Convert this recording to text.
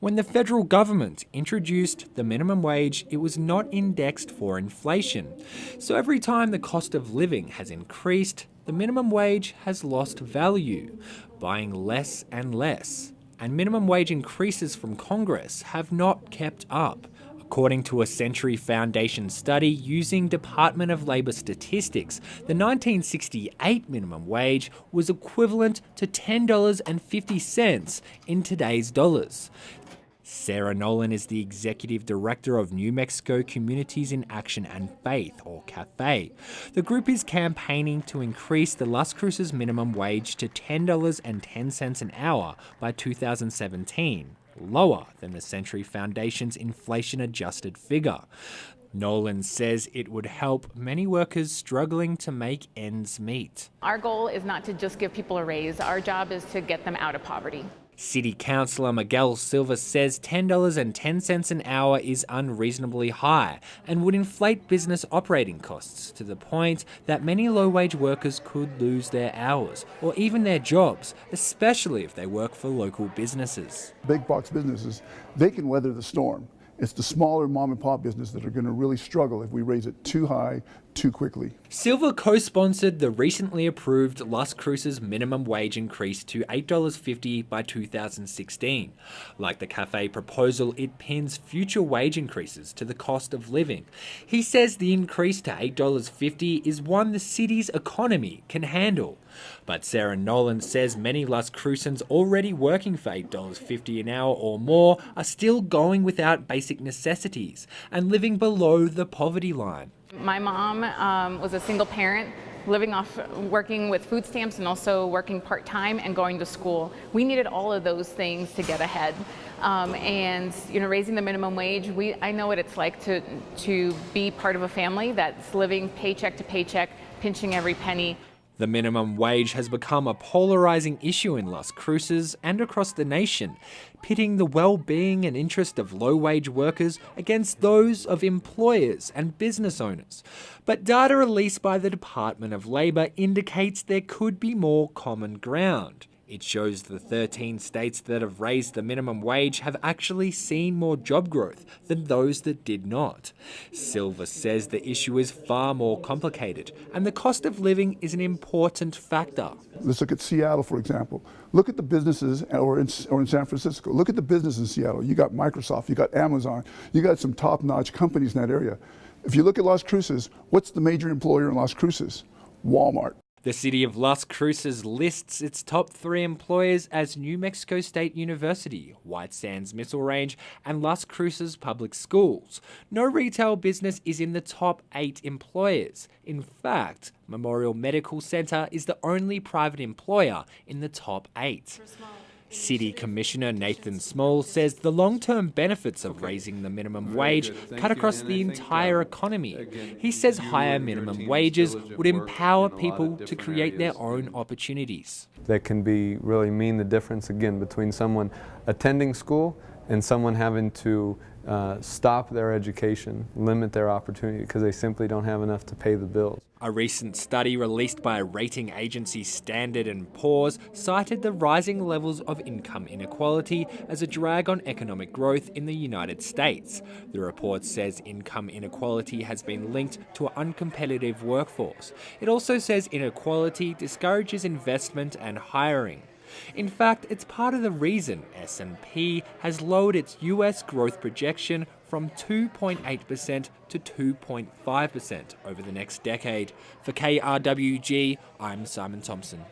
When the federal government introduced the minimum wage, it was not indexed for inflation. So every time the cost of living has increased, the minimum wage has lost value, buying less and less. And minimum wage increases from Congress have not kept up. According to a Century Foundation study using Department of Labor statistics, the 1968 minimum wage was equivalent to $10.50 in today's dollars. Sarah Nolan is the Executive Director of New Mexico Communities in Action and Faith, or Café. The group is campaigning to increase the Las Cruces minimum wage to $10.10 an hour by 2017, lower than the Century Foundation's inflation-adjusted figure. Nolan says it would help many workers struggling to make ends meet. Our goal is not to just give people a raise. Our job is to get them out of poverty. City Councillor Miguel Silva says $10.10 an hour is unreasonably high and would inflate business operating costs to the point that many low-wage workers could lose their hours or even their jobs, especially if they work for local businesses. Big box businesses, they can weather the storm. It's the smaller mom and pop business that are going to really struggle if we raise it too high, too quickly. Silva co-sponsored the recently approved Las Cruces minimum wage increase to $8.50 by 2016. Like the Café proposal, it pins future wage increases to the cost of living. He says the increase to $8.50 is one the city's economy can handle. But Sarah Nolan says many Las Crucens already working for $8.50 an hour or more are still going without basic necessities and living below the poverty line. My mom was a single parent, working with food stamps and also working part-time and going to school. We needed all of those things to get ahead. And raising the minimum wage, I know what it's like to be part of a family that's living paycheck to paycheck, pinching every penny. The minimum wage has become a polarizing issue in Las Cruces and across the nation, pitting the well-being and interest of low-wage workers against those of employers and business owners. But data released by the Department of Labor indicates there could be more common ground. It shows the 13 states that have raised the minimum wage have actually seen more job growth than those that did not. Silva says the issue is far more complicated, and the cost of living is an important factor. Let's look at Seattle, for example. Look at the businesses, or in San Francisco. Look at the business in Seattle. You got Microsoft, you got Amazon, you got some top-notch companies in that area. If you look at Las Cruces, what's the major employer in Las Cruces? Walmart. The city of Las Cruces lists its top 3 employers as New Mexico State University, White Sands Missile Range, and Las Cruces Public Schools. No retail business is in the top 8 employers. In fact, Memorial Medical Center is the only private employer in the top 8. City Commissioner Nathan Small says the long-term benefits of raising the minimum wage cut across the entire economy. He says higher minimum wages would empower people to create their own opportunities. That can really mean the difference again between someone attending school and someone having to stop their education, limit their opportunity because they simply don't have enough to pay the bills. A recent study released by rating agency Standard & Poor's cited the rising levels of income inequality as a drag on economic growth in the United States. The report says income inequality has been linked to an uncompetitive workforce. It also says inequality discourages investment and hiring. In fact, it's part of the reason S&P has lowered its US growth projection from 2.8% to 2.5% over the next decade. For KRWG, I'm Simon Thompson.